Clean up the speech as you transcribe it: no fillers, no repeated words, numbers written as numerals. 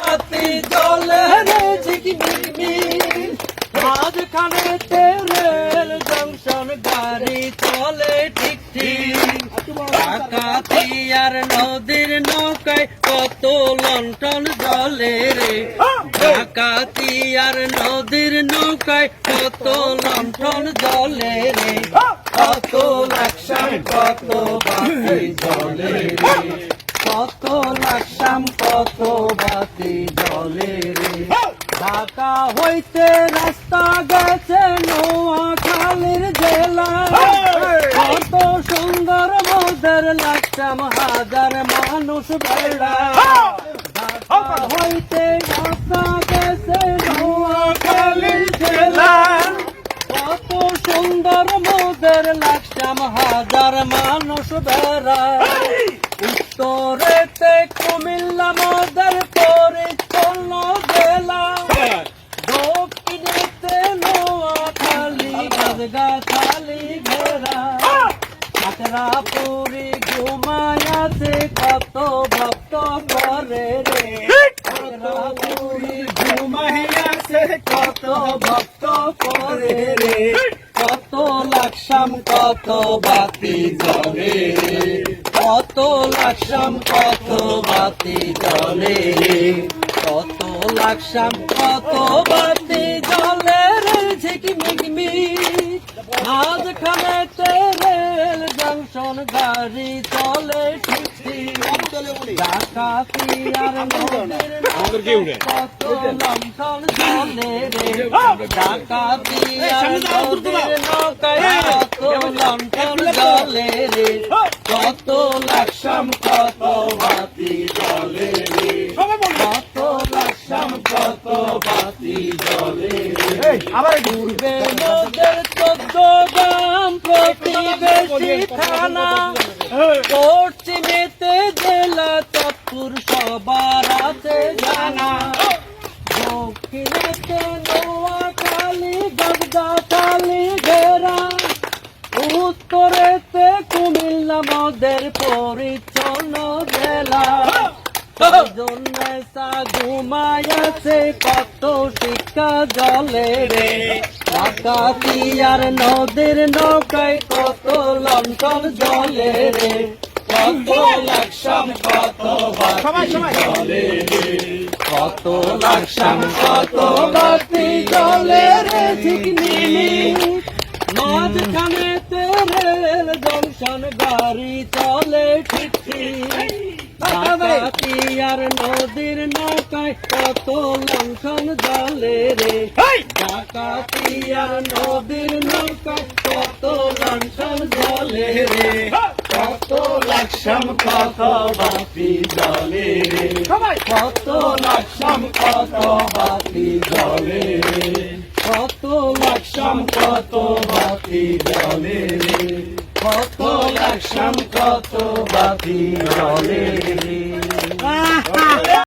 বাতি জলে রে ঝিকমিকমিক মাঝখানেতে রেল জংশন গাড়ি চলে ঠিক ঠিক ডাকাতিয়ার নদীর নৌকায় কত লণ্ঠন জলে রে ডাকাতিয়ার নদীর নৌকায় কত লণ্ঠন জলে রে কত লাকসাম কত বাতি জলে রে কত লাকসাম কত বাতি জলে রে ঢাকা হইতে রাস্তা গেছে নোয়াখালীর জেলা কত সুন্দর মোদের লাকসাম হাজার মানুষ বেড়া ঢাকা হইতে রাস্তা গেছে নোয়াখালীর জেলা কত সুন্দর মোদের লাকসাম হাজার মানুষ বেড়া উত্তরেতে কুমিল্লা মোদের পরিচ্ছন্ন জেলা দক্ষিণেতে নোয়াখালী গাছগাছালি ঘেরা খাতড়াপুরি ঘুমায়াছে কত ভক্ত করে রে খাতড়াপুরি ঘুমাইয়াছে কত ভক্ত করে রে কত লাকসাম কত বাতি জলে রে কত লাকসাম কত বাতি জলে রে কত লাকসাম কত বাতি জলে রে ঝিকমিকমিক মাঝখানেতে রেল জংশন গাড়ি চলে ঠিক ঠিক ডাকাতিয়ার নদীর কত লণ্ঠন জলে রে ডাকাতিয়ার নদীর নৌকায় কত লণ্ঠন জলে রে কত লাকসাম কত বাতি জলে রে কত লাকসাম কত বাতি জলে রে পূর্বে মোদের 14 গ্রাম প্রতিবেশী থানা পশ্চিমেতে জেলা চাঁদপুর সবার আছে জানা দক্ষিণেতে নোয়াখালী গাছগাছালি ঘেরা উত্তরেতে কুমিল্লা মোদের পরিচ্ছন্ন জেলা ঘুমায়াছে কত শিক্ষা জলে রে ডাকাতিয়ার নদীর নৌকায় কত লণ্ঠন জলে রে কত লাকসাম কত বাতি জলে রে কত লাকসাম কত বাতি জলে রে ঝিকমিক মাঝখানেতে রেল জংশন গাড়ি চলে ঠিক ঠিক ডাকাতিয়ার নদীর নৌকায় কত লণ্ঠন জলে রে ডাকাতিয়ার নদীর নৌকায় কত লণ্ঠন জলে রে কত লাকসাম কত বাতি জলে রে কত লাকসাম কত বাতি জলে রে কত লাকসাম কত বাতি জলে রে কত লাকসাম কত বাতি জলে রে